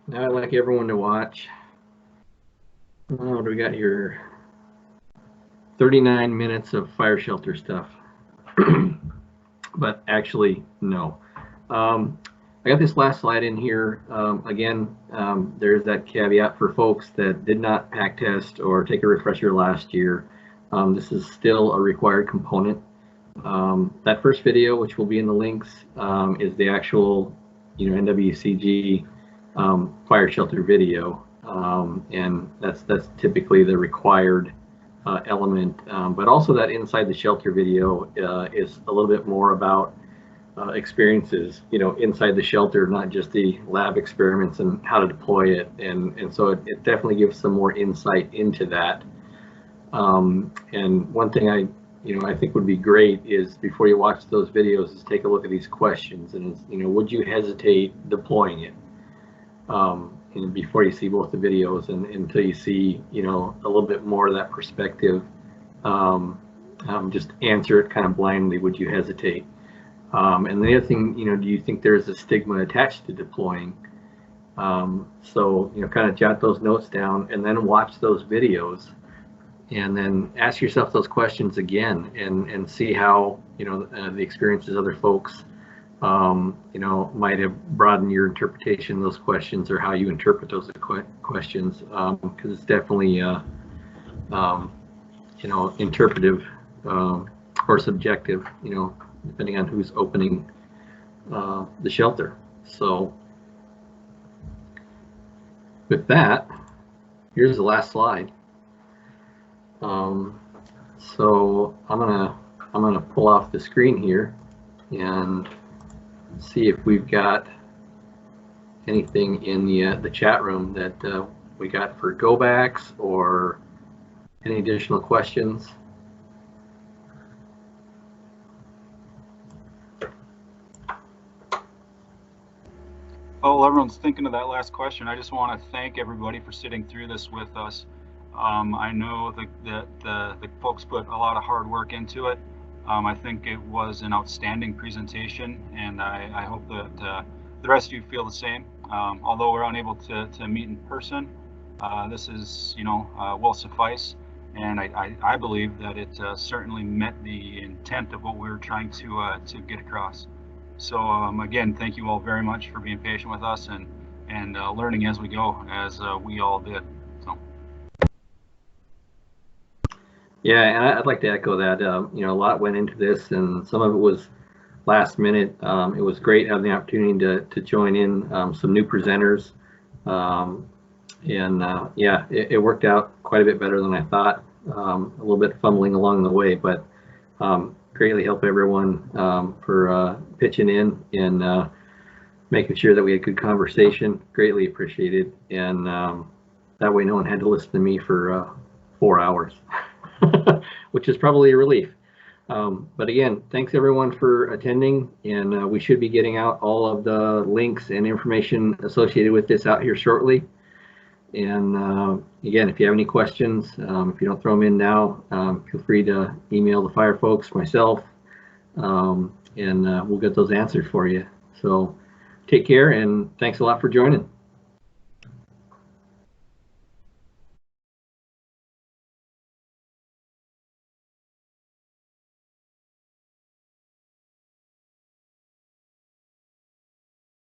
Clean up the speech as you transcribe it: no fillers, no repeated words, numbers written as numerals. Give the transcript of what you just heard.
Now I'd like everyone to watch. What do we got here? 39 minutes of fire shelter stuff. But actually, no. I got this last slide in here. Again, there's that caveat for folks that did not pack test or take a refresher last year. This is still a required component. That first video, which will be in the links, is the actual, NWCG fire shelter video, and that's typically the required element. But also that inside the shelter video is a little bit more about experiences, inside the shelter, not just the lab experiments and how to deploy it, and so it definitely gives some more insight into that. And one thing I think would be great is before you watch those videos is take a look at these questions and would you hesitate deploying it? And before you see both the videos and until you see a little bit more of that perspective, just answer it kind of blindly. Would you hesitate? And the other thing, do you think there's a stigma attached to deploying? So kind of jot those notes down and then watch those videos. And then ask yourself those questions again and see how, the experiences of other folks, might have broadened your interpretation of those questions or how you interpret those questions. Because it's definitely, interpretive or subjective, depending on who's opening the shelter. So with that, here's the last slide. So I'm gonna pull off the screen here and see if we've got anything in the chat room that we got for go backs or any additional questions. While everyone's thinking of that last question, I just want to thank everybody for sitting through this with us. I know that the folks put a lot of hard work into it. I think it was an outstanding presentation, and I hope that the rest of you feel the same. Although we're unable to meet in person, this is, will suffice, and I believe that it certainly met the intent of what we were trying to get across. So again, thank you all very much for being patient with us and learning as we go, as we all did. Yeah, and I'd like to echo that. A lot went into this, and some of it was last minute. It was great having the opportunity to join in some new presenters, and yeah, it worked out quite a bit better than I thought. A little bit fumbling along the way, but greatly help everyone for pitching in and making sure that we had good conversation. Greatly appreciated, and that way no one had to listen to me for 4 hours. Which is probably a relief. But again, thanks everyone for attending, and we should be getting out all of the links and information associated with this out here shortly. And again, if you have any questions, if you don't throw them in now, feel free to email the fire folks, myself, and we'll get those answered for you. So take care, and thanks a lot for joining.